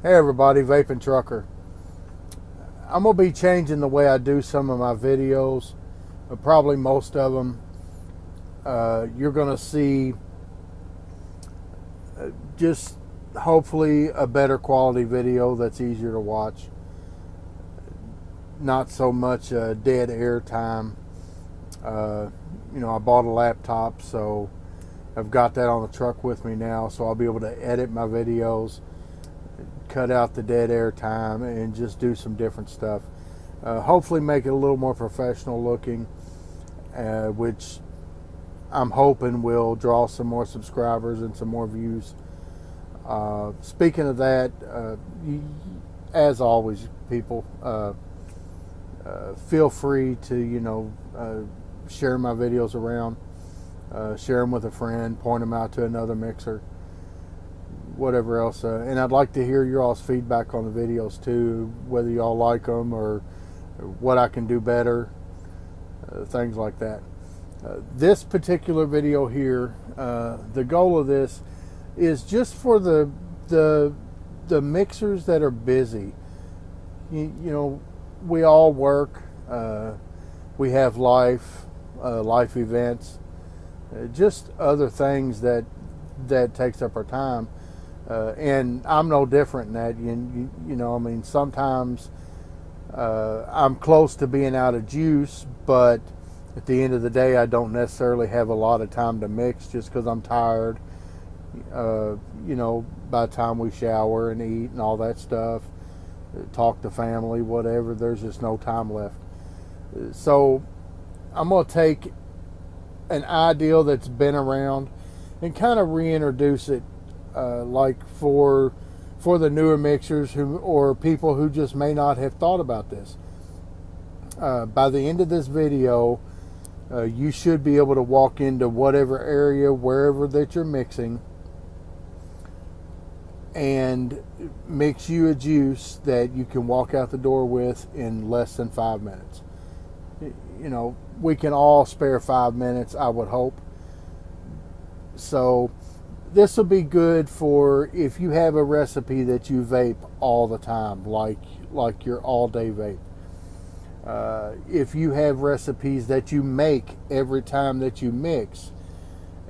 Hey everybody, Vaping Trucker. I'm going to be changing the way I do some of my videos. Probably most of them. You're going to see just hopefully a better quality video that's easier to watch. Not so much dead air time. I bought a laptop, so I've got that on the truck with me now, so I'll be able to edit my videos, cut out the dead air time, and just do some different stuff. Hopefully make it a little more professional looking, which I'm hoping will draw some more subscribers and some more views. Speaking of that, as always, people, feel free to, share my videos around, share them with a friend, point them out to another mixer, whatever else. And I'd like to hear your all's feedback on the videos too, whether y'all like them or what I can do better, things like that. This particular video here, the goal of this is just for the mixers that are busy. We all work, we have life events, just other things that takes up our time. And I'm no different in that. Sometimes I'm close to being out of juice, but at the end of the day, I don't necessarily have a lot of time to mix just because I'm tired. By the time we shower and eat and all that stuff, talk to family, whatever, there's just no time left. So I'm going to take an ideal that's been around and kind of reintroduce it, like for the newer mixers or people who just may not have thought about this. By the end of this video, you should be able to walk into whatever area, wherever that you're mixing, and mix you a juice that you can walk out the door with in less than 5 minutes. We can all spare 5 minutes, I would hope. So this will be good for if you have a recipe that you vape all the time, like your all-day vape. If you have recipes that you make every time that you mix,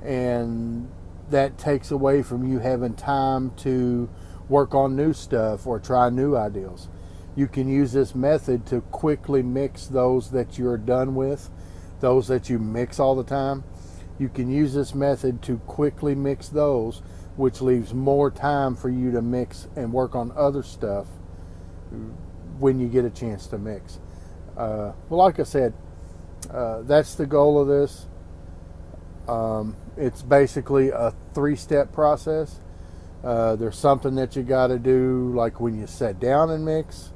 and that takes away from you having time to work on new stuff or try new ideas, you can use this method to quickly mix those that you're done with, those that you mix all the time. You can use this method to quickly mix those, which leaves more time for you to mix and work on other stuff when you get a chance to mix. Like I said, that's the goal of this. It's basically a 3-step process. There's something that you got to do, like when you sit down and mix,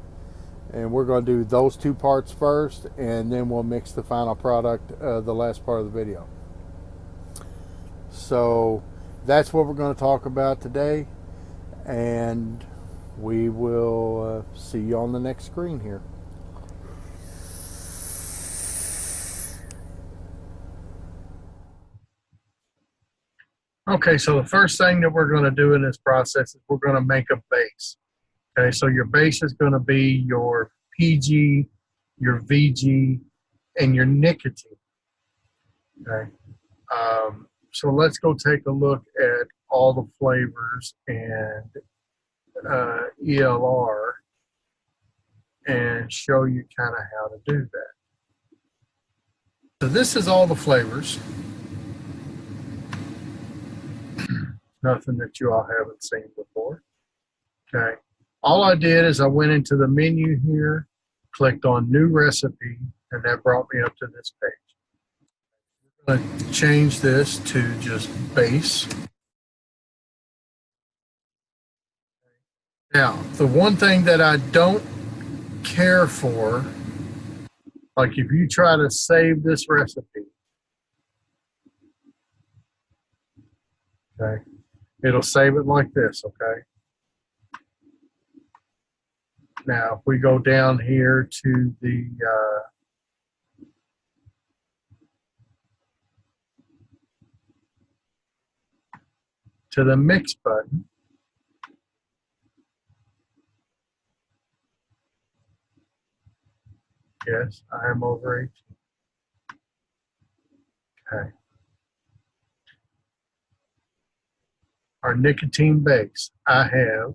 and we're going to do those 2 parts first, and then we'll mix the final product, the last part of the video. So that's what we're going to talk about today, and we will see you on the next screen here. Okay, so the first thing that we're going to do in this process is we're going to make a base. Okay, so your base is going to be your PG, your VG, and your nicotine. Okay, so let's go take a look at all the flavors and ELR and show you kind of how to do that. So this is all the flavors. Nothing that you all haven't seen before. Okay. All I did is I went into the menu here, clicked on new recipe, and that brought me up to this page. I'm going to change this to just base. Now, the one thing that I don't care for, like if you try to save this recipe, okay, it'll save it like this, okay? Now, if we go down here to the mix button, Yes, I am over 18. Okay. Our nicotine base, I have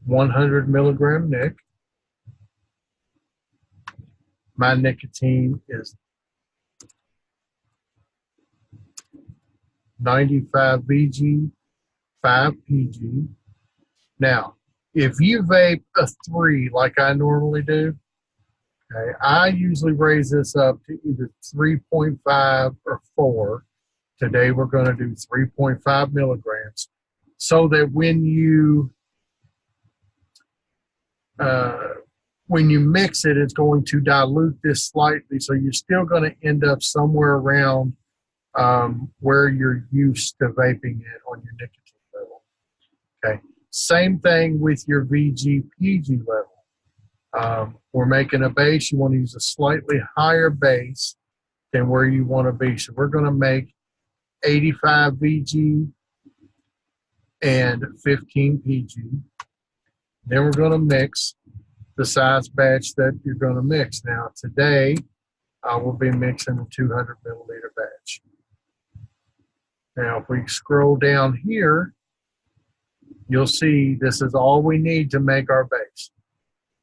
100 milligram nic. My nicotine is 95 VG, 5 PG. Now, if you vape a 3 like I normally do, okay, I usually raise this up to either 3.5 or 4. Today we're going to do 3.5 milligrams so that uh, when you mix it, it's going to dilute this slightly. So you're still going to end up somewhere around where you're used to vaping it on your nicotine level. Okay. Same thing with your VG/PG level. We're making a base. You want to use a slightly higher base than where you want to be. So we're going to make 85 VG and 15 PG. Then we're going to mix the size batch that you're going to mix. Now, today, I will be mixing a 200 milliliter batch. Now, if we scroll down here, you'll see this is all we need to make our base.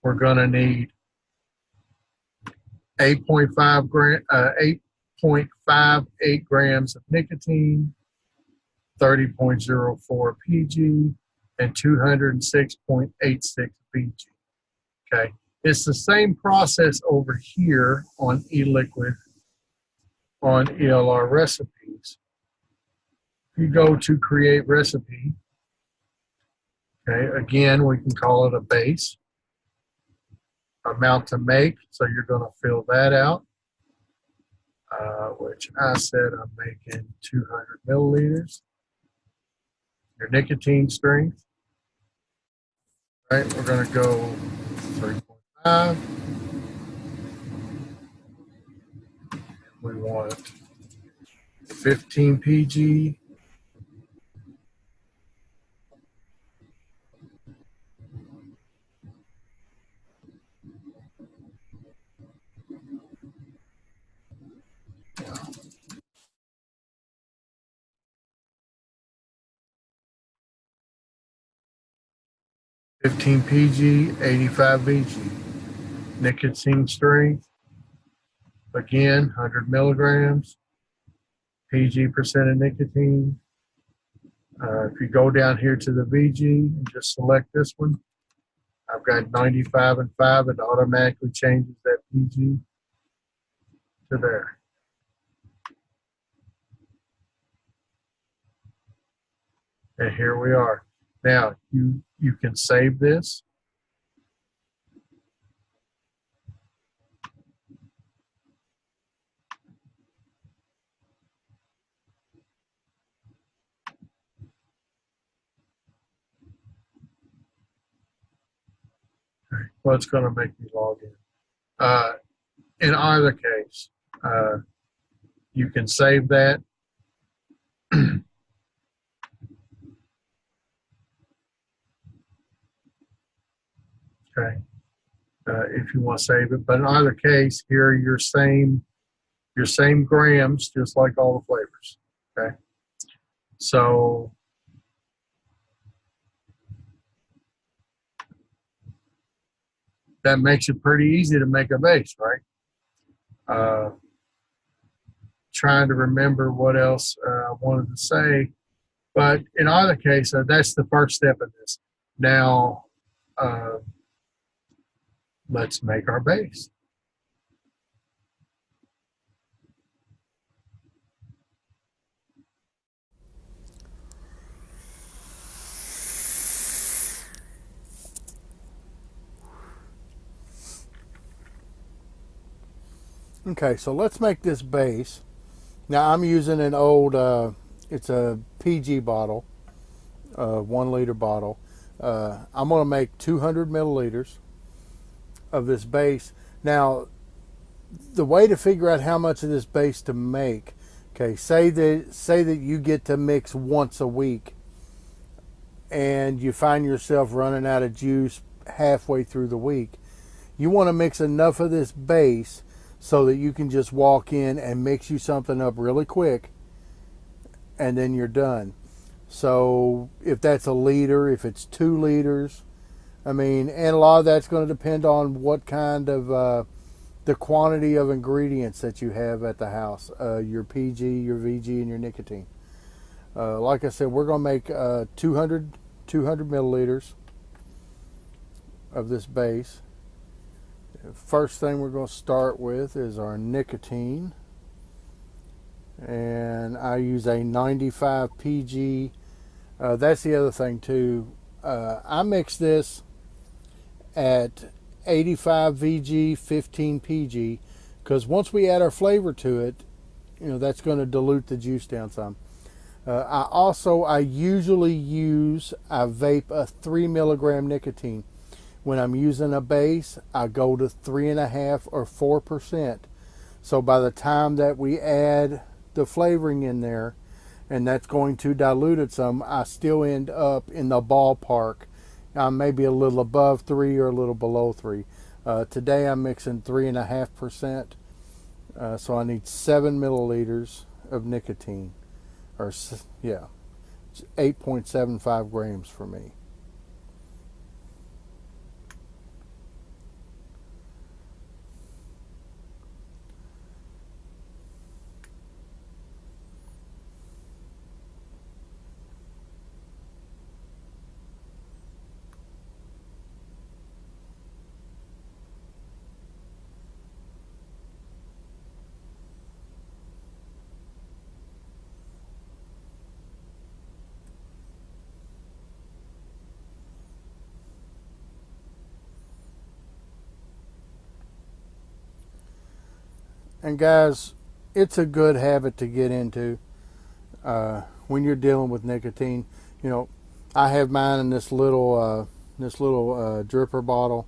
We're going to need 8.58 grams of nicotine, 30.04 PG, and 206.86 BG. Okay, it's the same process over here on e-liquid on ELR recipes. If you go to create recipe, okay, again, we can call it a base. Amount to make, so you're going to fill that out, which I said I'm making 200 milliliters. Your nicotine strength, right, we're going to go 3.5. We want 15 PG. Fifteen PG, 85 VG. Nicotine strength, again, 100 milligrams. PG percent of nicotine. If you go down here to the VG and just select this one, I've got 95 and 5. It automatically changes that PG to there. And here we are. Now, you can save this. Well, it's going to make me log in. In either case, you can save that. Okay. If you want to save it. But in either case, here are your same grams, just like all the flavors. Okay. So that makes it pretty easy to make a base, right? Trying to remember what else I wanted to say. But in either case, that's the first step in this. Now, let's make our base. Okay, so let's make this base. Now I'm using an old, it's a PG bottle, 1 liter bottle. I'm going to make 200 milliliters of this base. Now, the way to figure out how much of this base to make, okay, say that you get to mix once a week. and you find yourself running out of juice halfway through the week, you want to mix enough of this base so that you can just walk in and mix you something up really quick, and then you're done. So if that's a liter, if it's 2 liters, I mean, and a lot of that's going to depend on what kind of the quantity of ingredients that you have at the house, your PG, your VG, and your nicotine. Like I said, we're going to make 200 milliliters of this base. First thing we're going to start with is our nicotine. And I use a 95 PG. That's the other thing too. I mix this at 85 VG, 15 PG, because once we add our flavor to it, that's going to dilute the juice down some. I usually I vape a 3 milligram nicotine. When I'm using a base, I go to 3.5 or 4%. So by the time that we add the flavoring in there, and that's going to dilute it some, I still end up in the ballpark. I'm maybe a little above 3 or a little below 3. Today I'm mixing 3.5%, so I need 7 milliliters of nicotine, or yeah, 8.75 grams for me. And guys, it's a good habit to get into when you're dealing with nicotine. I have mine in this little dripper bottle.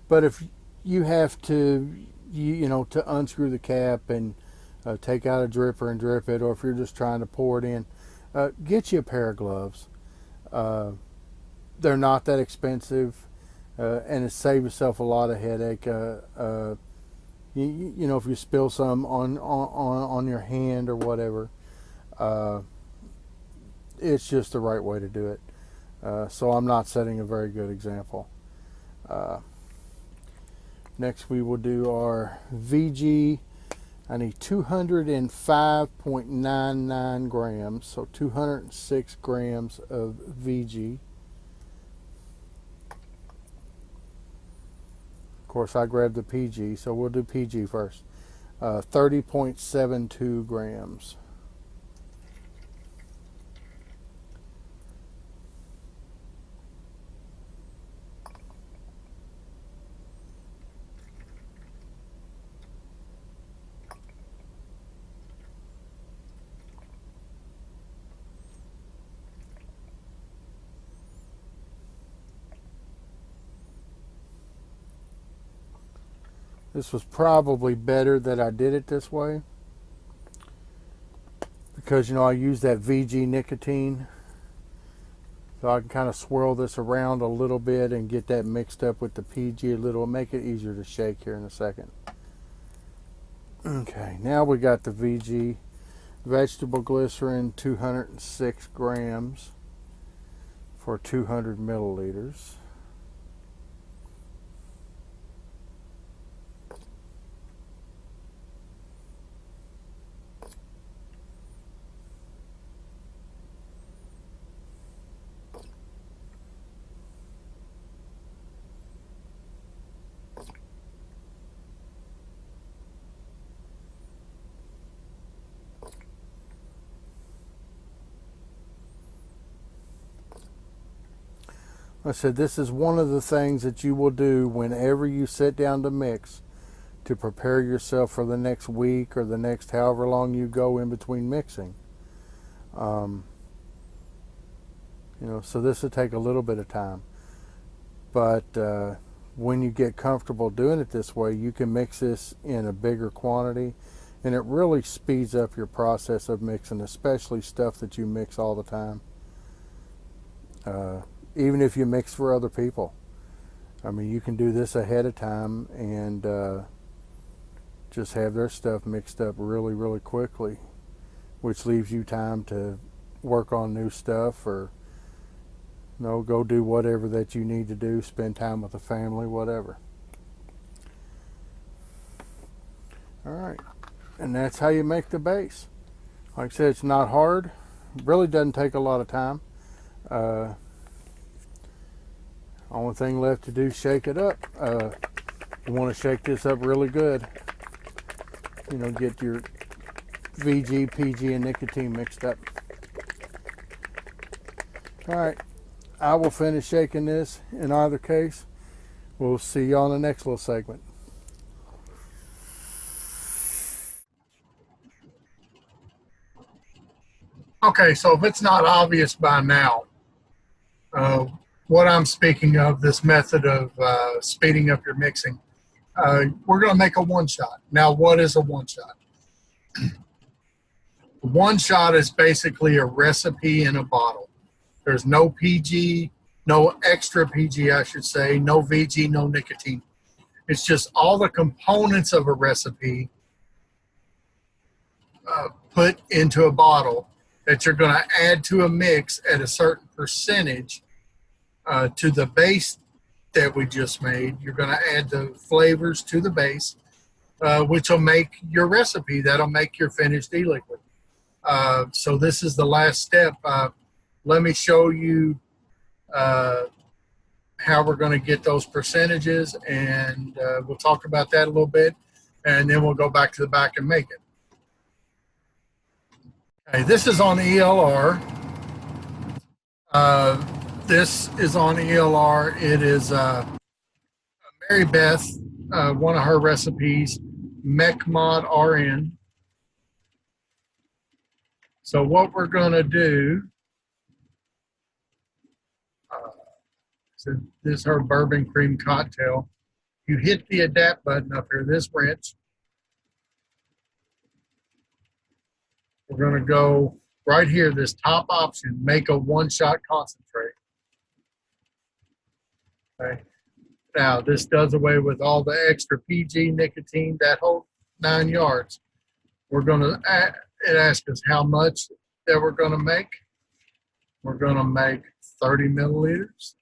But if you have to, to unscrew the cap and take out a dripper and drip it, or if you're just trying to pour it in, get you a pair of gloves. They're not that expensive, and it saves yourself a lot of headache. If you spill some on your hand or whatever, it's just the right way to do it. So I'm not setting a very good example. Next we will do our VG. I need 205.99 grams, so 206 grams of VG. Of course, I grabbed the PG, so we'll do PG first. 30.72 grams. This was probably better that I did it this way, because I use that VG nicotine, so I can kind of swirl this around a little bit and get that mixed up with the PG a little, make it easier to shake here in a second. Okay, now we got the VG vegetable glycerin, 206 grams for 200 milliliters. I said this is one of the things that you will do whenever you sit down to mix, to prepare yourself for the next week or the next however long you go in between mixing. So this will take a little bit of time, but when you get comfortable doing it this way, you can mix this in a bigger quantity, and it really speeds up your process of mixing, especially stuff that you mix all the time. even if you mix for other people. I mean, you can do this ahead of time and just have their stuff mixed up really, really quickly, which leaves you time to work on new stuff or go do whatever that you need to do, spend time with the family, whatever. All right, and that's how you make the base. Like I said, it's not hard. Really doesn't take a lot of time. Only thing left to do is shake it up. You want to shake this up really good. Get your VG, PG, and nicotine mixed up. All right, I will finish shaking this in either case. We'll see you on the next little segment. Okay, so if it's not obvious by now, what I'm speaking of, this method of speeding up your mixing, we're going to make a one-shot. Now, what is a one-shot? One-shot is basically a recipe in a bottle. There's no PG, no extra PG, I should say, no VG, no nicotine. It's just all the components of a recipe put into a bottle that you're going to add to a mix at a certain percentage to the base that we just made. You're going to add the flavors to the base, which will make your recipe. That'll make your finished e-liquid. So this is the last step. Let me show you how we're going to get those percentages, and we'll talk about that a little bit, and then we'll go back to the back and make it. Okay, this is on ELR. This is on ELR. It is Mary Beth, one of her recipes, MECMOD RN. So what we're going to do, so this is her bourbon cream cocktail. You hit the adapt button up here, this wrench. We're going to go right here, this top option, make a one-shot concentrate. Okay. Now, this does away with all the extra PG, nicotine, that whole 9 yards. We're going to, it asks us how much that we're going to make. We're going to make 30 milliliters.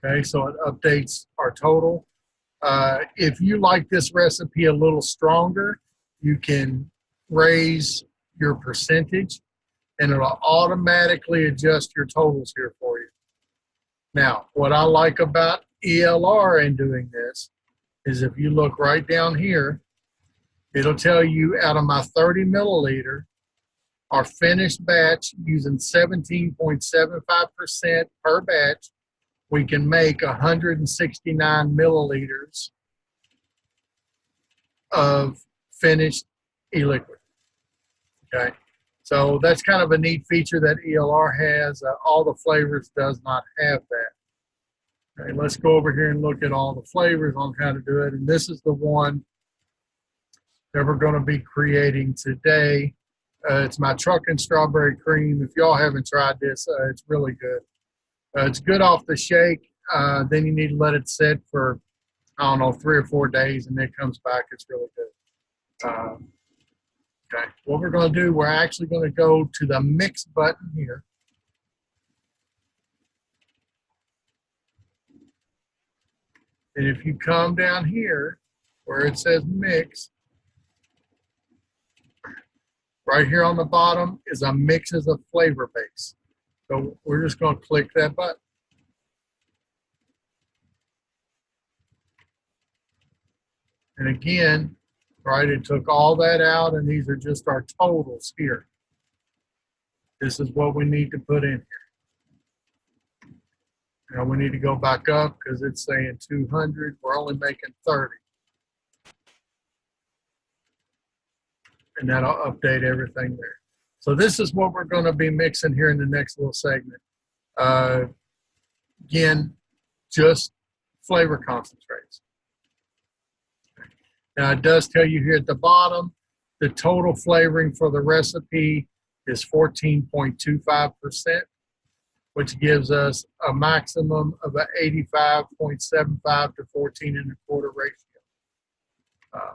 Okay, so it updates our total. If you like this recipe a little stronger, you can raise your percentage and it'll automatically adjust your totals here for you. Now, what I like about ELR in doing this is if you look right down here, it'll tell you out of my 30 milliliter, our finished batch using 17.75% per batch, we can make 169 milliliters of finished e-liquid. Okay, so that's kind of a neat feature that ELR has. All the flavors does not have that. Okay, let's go over here and look at all the flavors on how to do it. And this is the one that we're going to be creating today. It's my Truckin' Strawberry Cream. If y'all haven't tried this, it's really good. It's good off the shake. Then you need to let it sit for, I don't know, 3 or 4 days, and then it comes back. It's really good. Okay, what we're going to do, we're actually going to go to the mix button here. And if you come down here where it says mix, right here on the bottom is a mix as a flavor base. So we're just going to click that button. And again, right, it took all that out, and these are just our totals here. This is what we need to put in here. Now we need to go back up because it's saying 200. We're only making 30. And that'll update everything there. So this is what we're going to be mixing here in the next little segment. Again, just flavor concentrates. Now it does tell you here at the bottom the total flavoring for the recipe is 14.25%, which gives us a maximum of an 85.75 to 14 and a quarter ratio. Uh,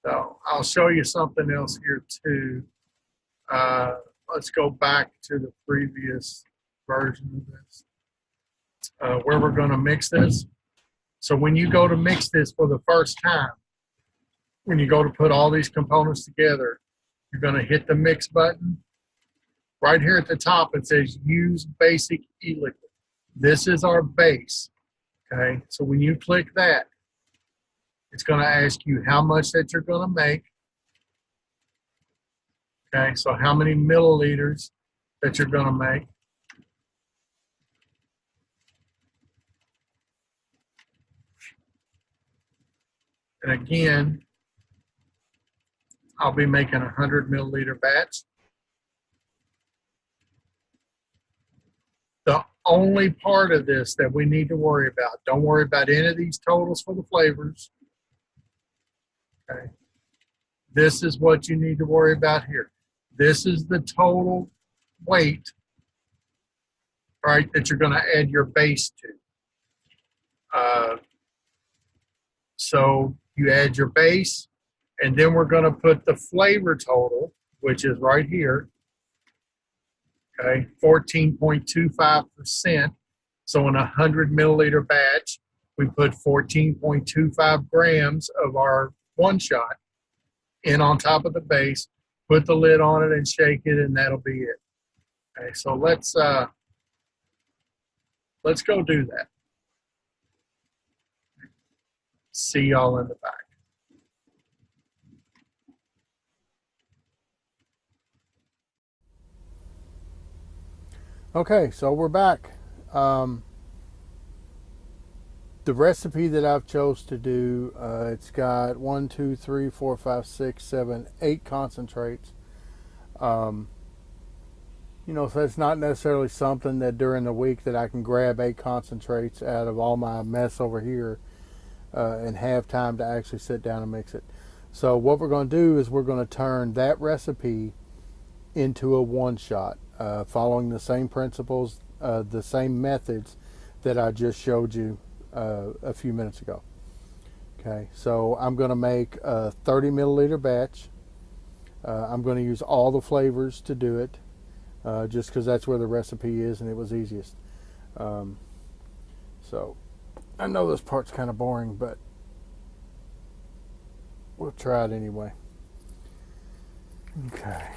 so I'll show you something else here too. Let's go back to the previous version of this, where we're going to mix this. So when you go to mix this for the first time, when you go to put all these components together, you're going to hit the mix button. Right here at the top, it says use basic e-liquid. This is our base. Okay, so when you click that, it's going to ask you how much that you're going to make. Okay, so how many milliliters that you're going to make. And again, I'll be making a 100 milliliter batch. The only part of this that we need to worry about, don't worry about any of these totals for the flavors. Okay. This is what you need to worry about here. This is the total weight, right, that you're going to add your base to. So you add your base, and then we're going to put the flavor total, which is right here, okay, 14.25%. So in a 100 milliliter batch, we put 14.25 grams of our one shot in on top of the base, put the lid on it and shake it, and that'll be it. Okay, so let's go do that. See y'all in the back. Okay, so we're back. The recipe that I've chose to do, it's got 1, 2, 3, 4, 5, 6, 7, 8 concentrates. You know, so it's not necessarily something that during the week that I can grab 8 concentrates out of all my mess over here and have time to actually sit down and mix it. So what we're going to do is we're going to turn that recipe into a one-shot, following the same principles, the same methods that I just showed you a few minutes ago. Okay, so I'm going to make a 30 milliliter batch. I'm going to use all the flavors to do it, just because that's where the recipe is and it was easiest. So I know this part's kind of boring, but we'll try it anyway. Okay.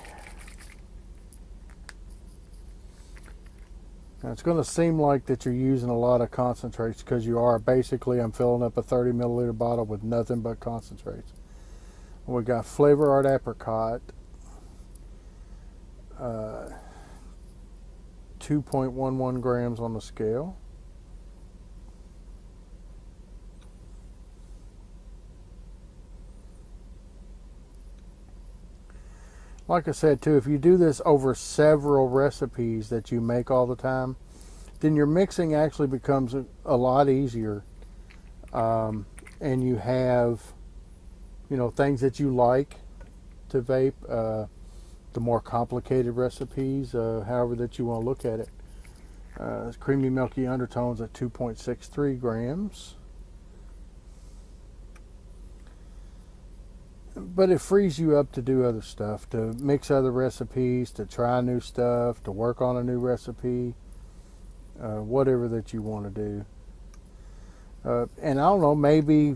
Now it's going to seem like that you're using a lot of concentrates because you are. Basically, I'm filling up a 30 milliliter bottle with nothing but concentrates. We got Flavor Art Apricot, 2.11 grams on the scale. Like I said too, if you do this over several recipes that you make all the time, then your mixing actually becomes a lot easier, and you have, you know, things that you like to vape. The more complicated recipes, however that you want to look at it. Creamy Milky Undertones at 2.63 grams. But it frees you up to do other stuff, to mix other recipes, to try new stuff, to work on a new recipe, whatever that you want to do. And I don't know, maybe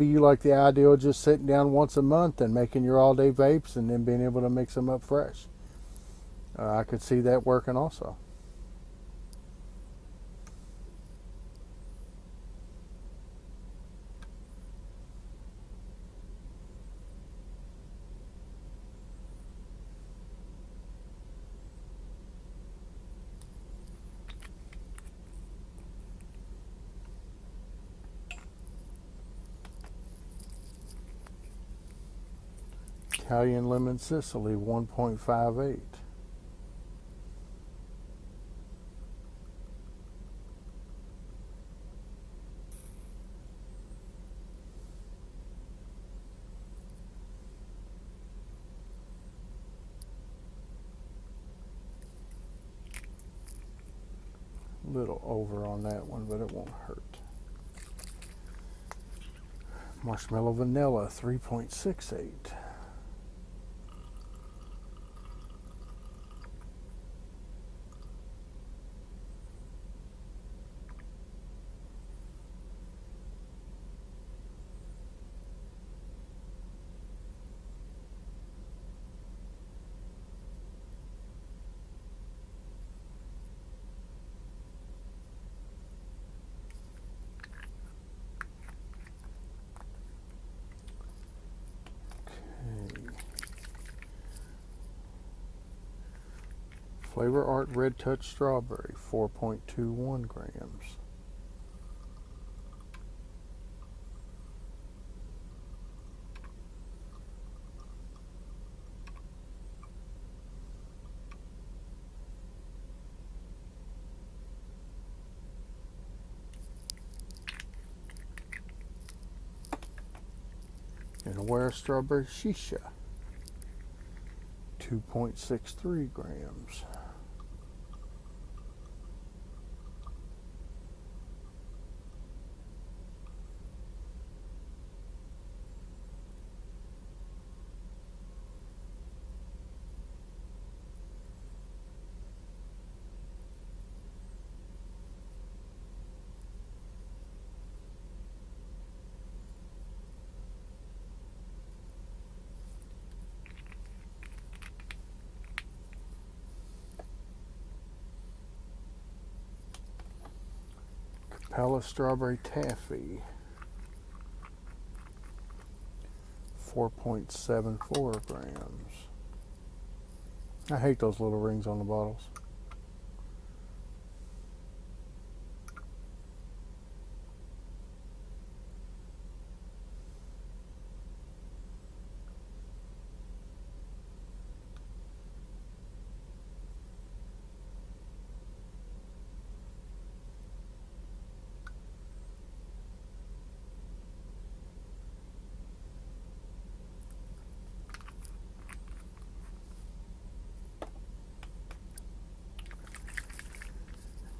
you like the idea of just sitting down once a month and making your all-day vapes and then being able to mix them up fresh. I could see that working also. Italian Lemon Sicily 1.58. little over on that one, but it won't hurt. Marshmallow Vanilla 3.68. Flavor Art Red Touch Strawberry, 4.21 grams. And Aware Strawberry Shisha, 2.63 grams. Capella Strawberry Taffy, 4.74 grams. I hate those little rings on the bottles.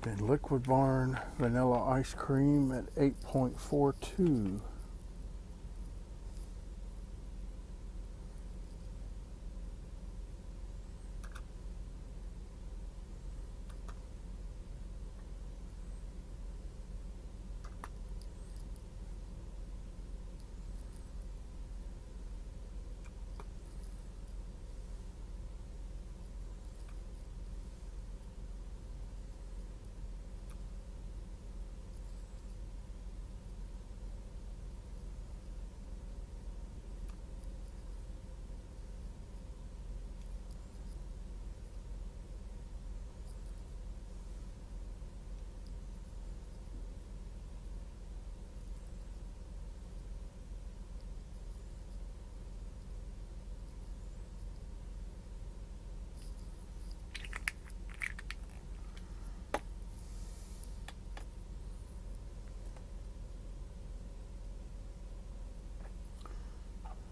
Then Liquid Barn Vanilla Ice Cream at 8.42.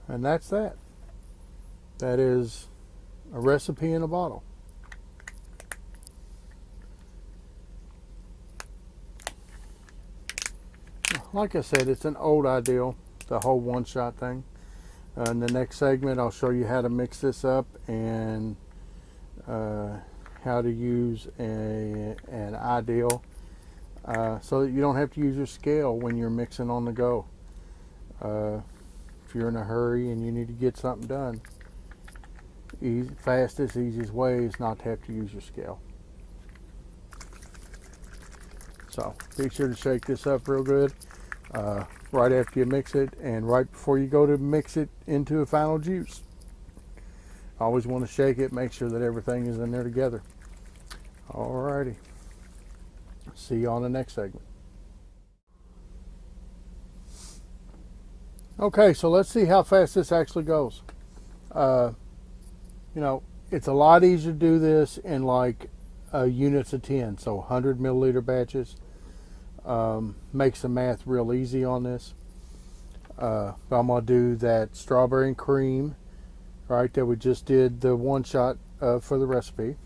And that's that. That is a recipe in a bottle. Like I said, it's an old ideal, the whole one-shot thing. In the next segment, I'll show you how to mix this up and how to use an ideal so that you don't have to use your scale when you're mixing on the go. If you're in a hurry and you need to get something done, fastest, easiest way is not to have to use your scale. So be sure to shake this up real good right after you mix it and right before you go to mix it into a final juice. Always want to shake it, make sure that everything is in there together. Alrighty. See you on the next segment. Okay, so let's see how fast this actually goes. You know, it's a lot easier to do this in like units of 10, so 100 milliliter batches. Makes the math real easy on this. But I'm going to do that strawberry and cream, right, that we just did the one shot for the recipe.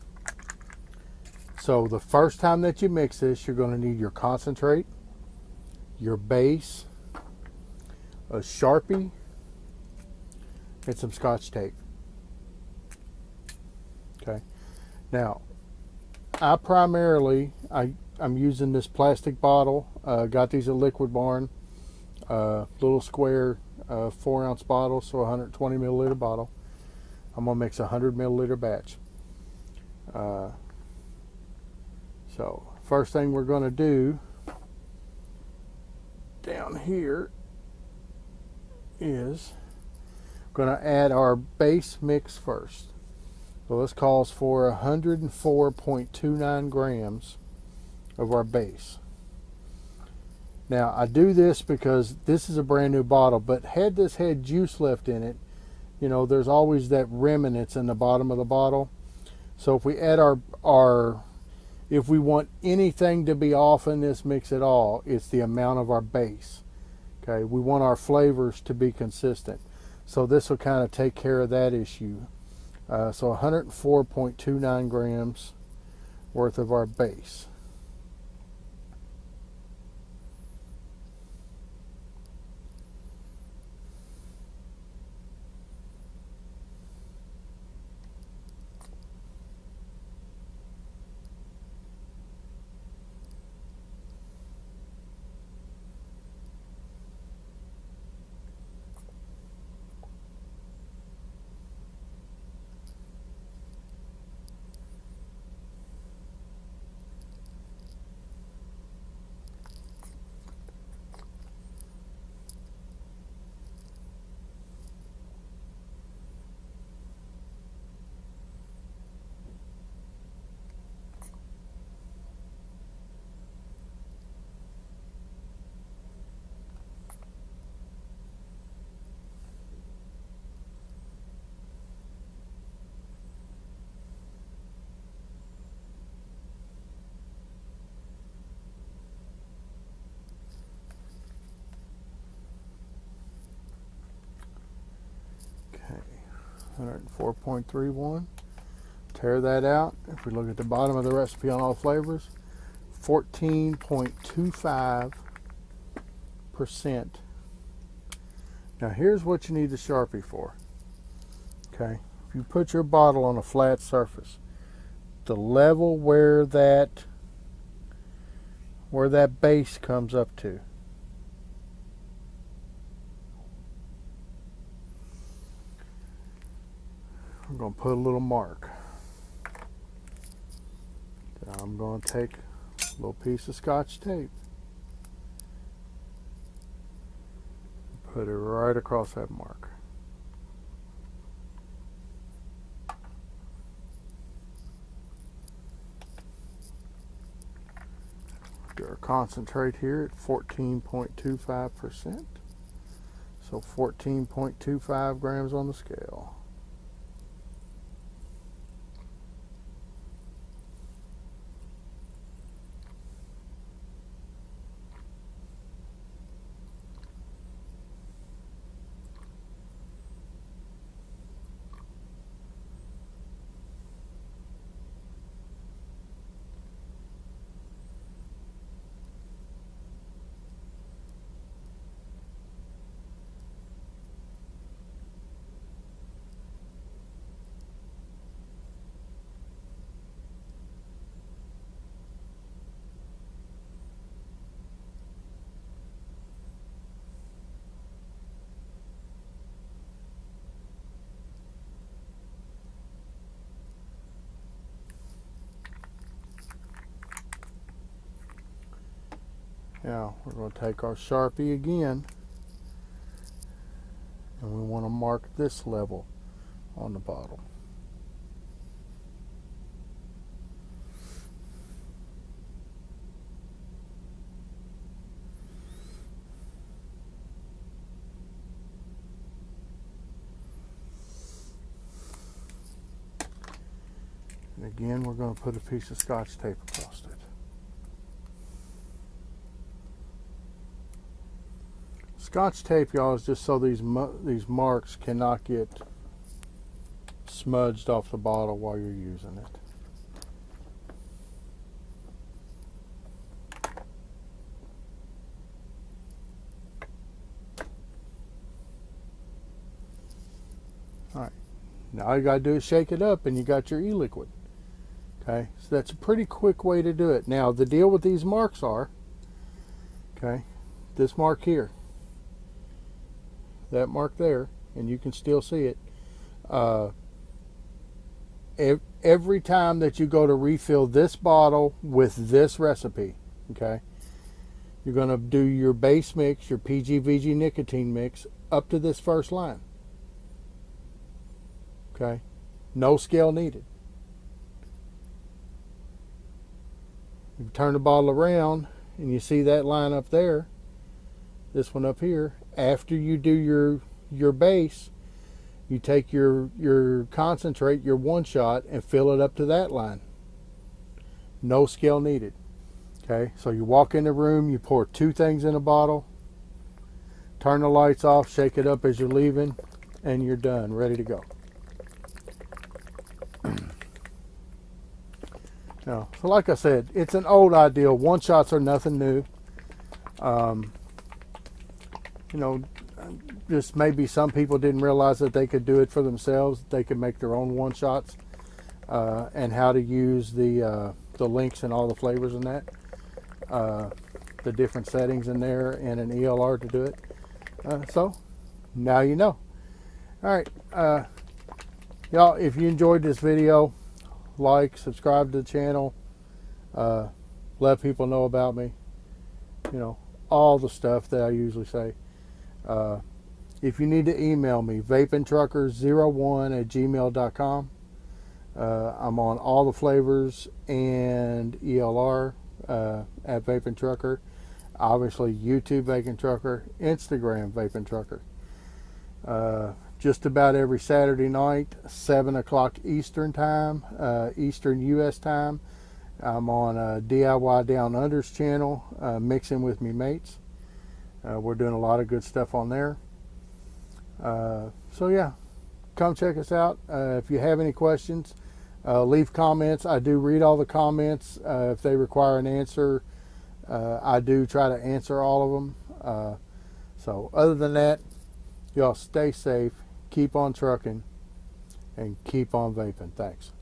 So the first time that you mix this, you're going to need your concentrate, your base, a Sharpie, and some Scotch tape. Okay. Now, I'm using this plastic bottle. Got these at Liquid Barn. Little square 4-ounce bottle, so 120 milliliter bottle. I'm gonna mix a 100 milliliter batch. So first thing we're gonna do down here is gonna add our base mix first. So this calls for 104.29 grams of our base. Now I do this because this is a brand new bottle, but had this had juice left in it, you know, there's always that remnants in the bottom of the bottle. So if we add if we want anything to be off in this mix at all, it's the amount of our base. Okay, we want our flavors to be consistent. So this will kind of take care of that issue. So 104.29 grams worth of our base. Okay, 104.31. Tear that out. If we look at the bottom of the recipe on all flavors, 14.25%. Now here's what you need the Sharpie for. Okay, if you put your bottle on a flat surface, the level where that base comes up to, I'm going to put a little mark. Now I'm going to take a little piece of Scotch tape, put it right across that mark. Do our concentrate here at 14.25%. So 14.25 grams on the scale. Now we're going to take our Sharpie again, and we want to mark this level on the bottle. And again, we're going to put a piece of Scotch tape across it. Scotch tape, y'all, is just so these marks cannot get smudged off the bottle while you're using it. Now all you got to do is shake it up and you got your e-liquid. Okay, so that's a pretty quick way to do it. Now the deal with these marks are, okay, this mark here, that mark there, and you can still see it. Every time that you go to refill this bottle with this recipe, okay, you're going to do your base mix, your PGVG nicotine mix, up to this first line. Okay, no scale needed. You turn the bottle around and you see that line up there, this one up here. After you do your base, you take your concentrate, your one shot, and fill it up to that line. No scale needed. Okay, so you walk in the room, you pour 2 things in a bottle, turn the lights off, shake it up as you're leaving, and you're done, ready to go. Now, so like I said, it's an old ideal. One shots are nothing new. You know, just maybe some people didn't realize that they could do it for themselves. They could make their own one shots, and how to use the links and all the flavors in that, the different settings in there, and an ELR to do it. So now you know. All right, y'all, if you enjoyed this video, like, subscribe to the channel, let people know about me, you know, all the stuff that I usually say. If you need to email me, vapingtrucker01@gmail.com. I'm on all the flavors and ELR at Vaping Trucker. Obviously YouTube Vaping Trucker, Instagram Vaping Trucker. Just about every Saturday night, 7 o'clock Eastern time, Eastern U.S. time. I'm on DIY Down Under's channel, Mixing with Me Mates. We're doing a lot of good stuff on there. So yeah, come check us out. If you have any questions, leave comments. I do read all the comments. If they require an answer, I do try to answer all of them. So other than that, y'all stay safe, keep on trucking, and keep on vaping. Thanks.